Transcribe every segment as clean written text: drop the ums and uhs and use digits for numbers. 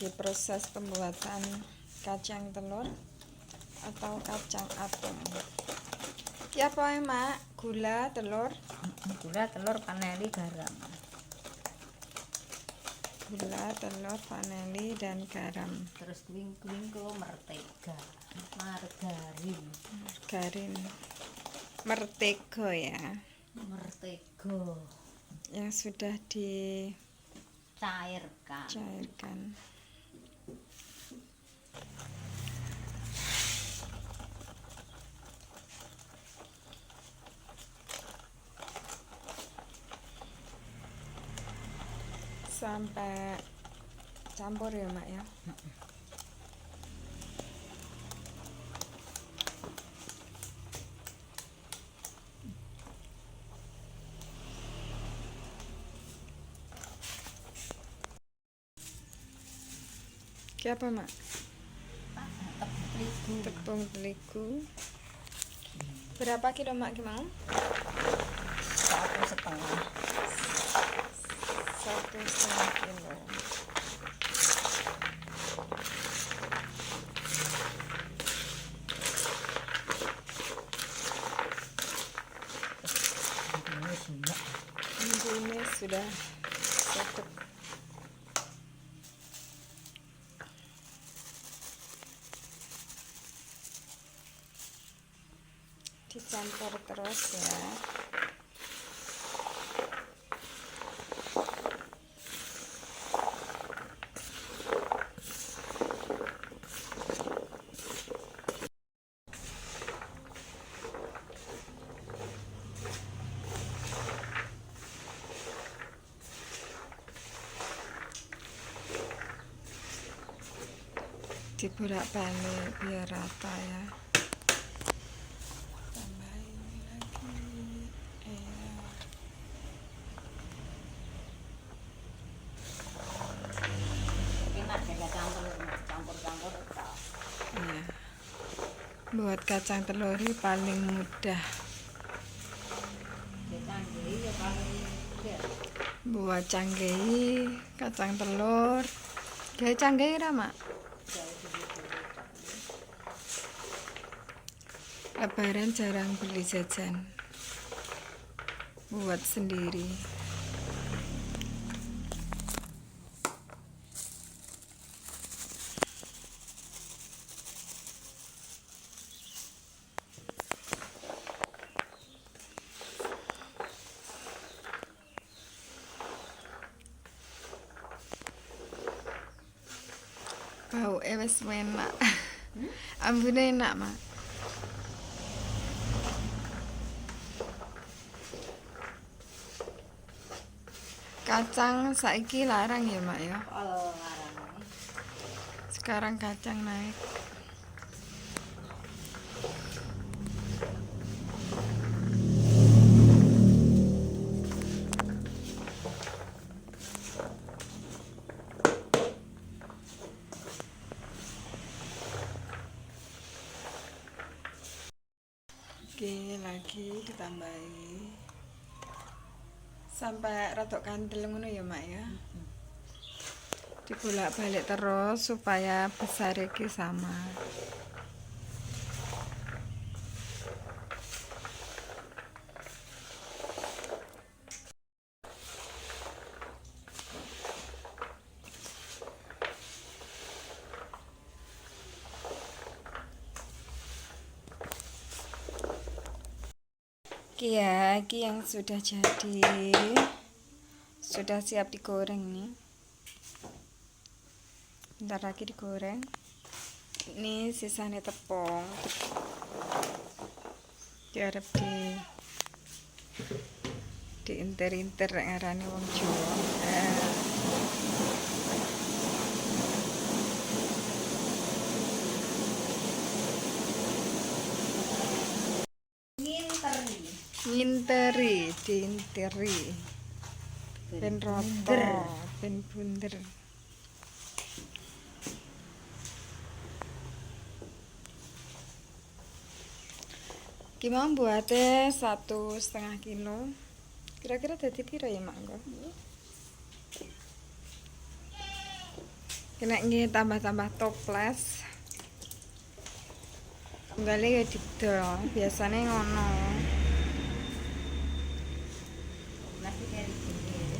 lagi proses pembuatan kacang telur atau kacang atom. Ki apa ya, Mak? Gula, telur, paneli, garam. Gula, telur, vanili dan garam. Terus kuing ku mertega, margarin. Mertego ya. Mertego Yang sudah dicairkan. Sampai campur ya, Mak ya. Ki apa, Mak? Tepung terigu. Berapa kilo, Mak, ki mau? 1,5. 1,5 kilo. Ini sudah cukup. Dicampur terus ya. Dibolak-balik biar rata ya. Tambah ini lagi. Enak ya campur-campur. Ya. Buat kacang telur ini paling mudah. Buat canggehi kacang telur. Gawe canggehi ra, Mak? Lebaran jarang beli jajan. Buat sendiri. Bau wis enak. Ambune enak, Mak. Kacang saiki larang ya, Mak ya. Sekarang kacang naik. Oke, lagi ditambahi sampai rada kandel ngono ya, Mak ya. Dibolak-balik terus supaya besar iki sama. Iki ya, iki yang sudah jadi. Sudah siap digoreng nih. Bentar lagi digoreng. Ini sisanya tepung. Diarep diinter-inter ngarani wong Jawa. Diinteri. Ben rata, ben bunder. Gimana buatnya 1,5 kilo? Kira-kira dadi piro ya, Mak? Kena nggih tambah-tambah toples. Tunggale ya didol, biasane ngono. Nasi kari dhewe.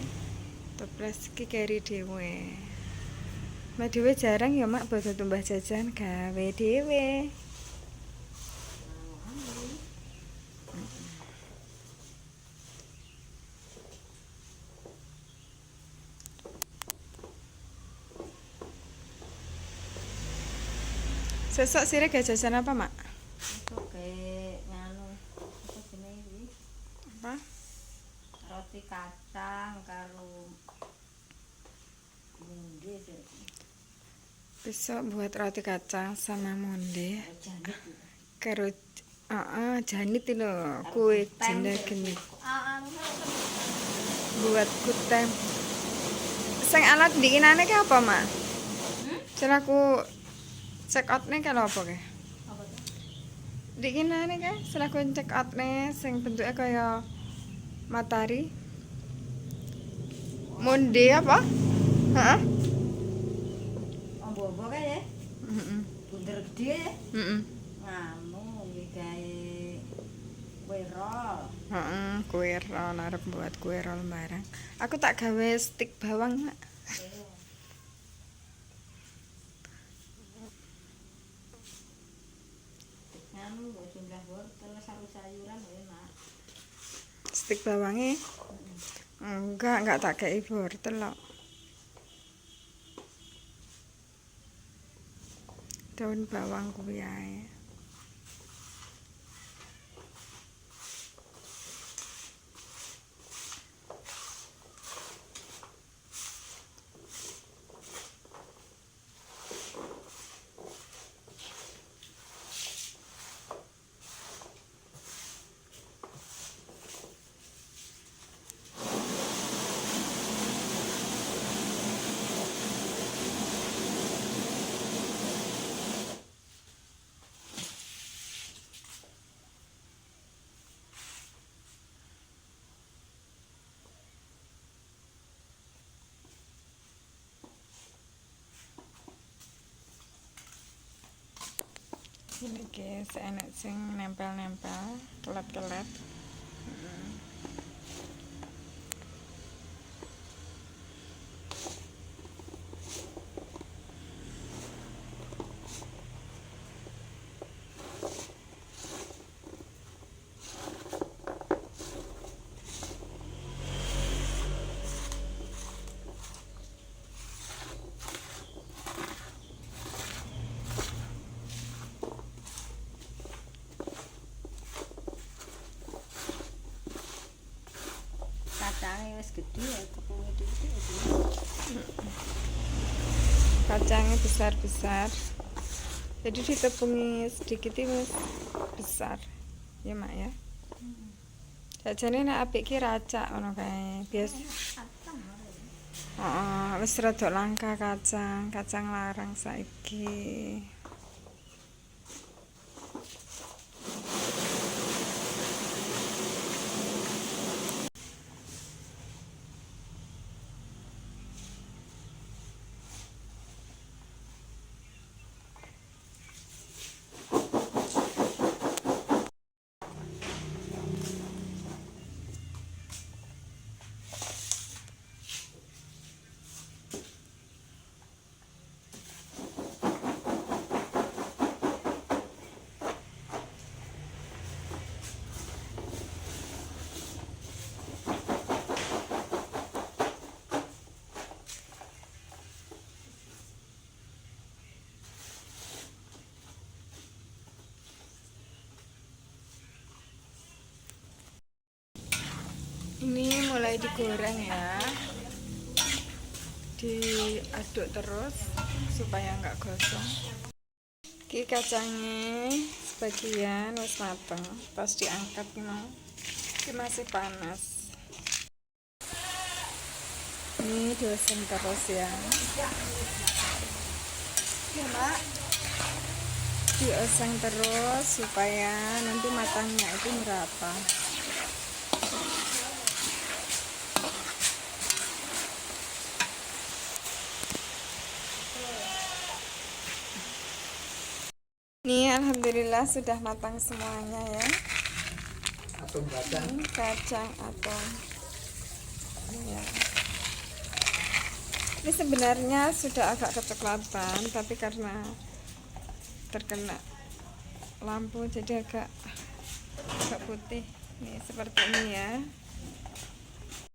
Toples iki keri dhewe. Mak dhewe jarang ya mak bodo tumbah jajan gawe dhewe. Sesok sire gawe jajan apa mak? Itu kayak nganu apa jenenge iki? Apa? Roti kacang karo munde sih. Besok buat roti kacang sama monde. Jangan. Karo janit itu kue janda genit. Buat kutem. Sing alat diinane ke apa mak? Sing aku check out nih kalau apa ke? Apa tuh? Diinane ke? Sing aku check out nih sing bentuknya kaya matahari. Monde apa? Heeh. Ombo-ombo kae ya. Heeh. Bunder gede ya. Heeh. Nganu iki gawe kue roll. Heeh, kue roll arep buat kue roll barang. Aku tak gawe stik bawang, Mak. Nganu kok jumlah wortel sayur-sayuran enak. Stik bawangnya enggak tak kei wortel kok. Daun bawang kuwi ae. Ini guys, enak sing nempel-nempel, kelet-kelet. Kacangnya wis gede ya, tepungnya dikit iki. Kacangnya besar-besar. Jadi ditepungi sedikit wis besar. Ya mak ya. Jajane nek apik ki racak ngono kae. Biasa. Heeh, wis rada langka kacang larang saiki. Ini mulai digoreng ya. Diaduk terus supaya nggak gosong. Iki kacangnya sebagian wis mateng, pas diangkat ki mau. Iki masih panas. Ini dioseng terus ya. Ya, Mak. Dioseng terus supaya nanti matangnya itu merata. Nih alhamdulillah sudah matang semuanya ya. Atom kacang. Kacang atom. Ya. Ini sebenarnya sudah agak kecoklatan, tapi karena terkena lampu jadi agak putih. Nih seperti ini ya.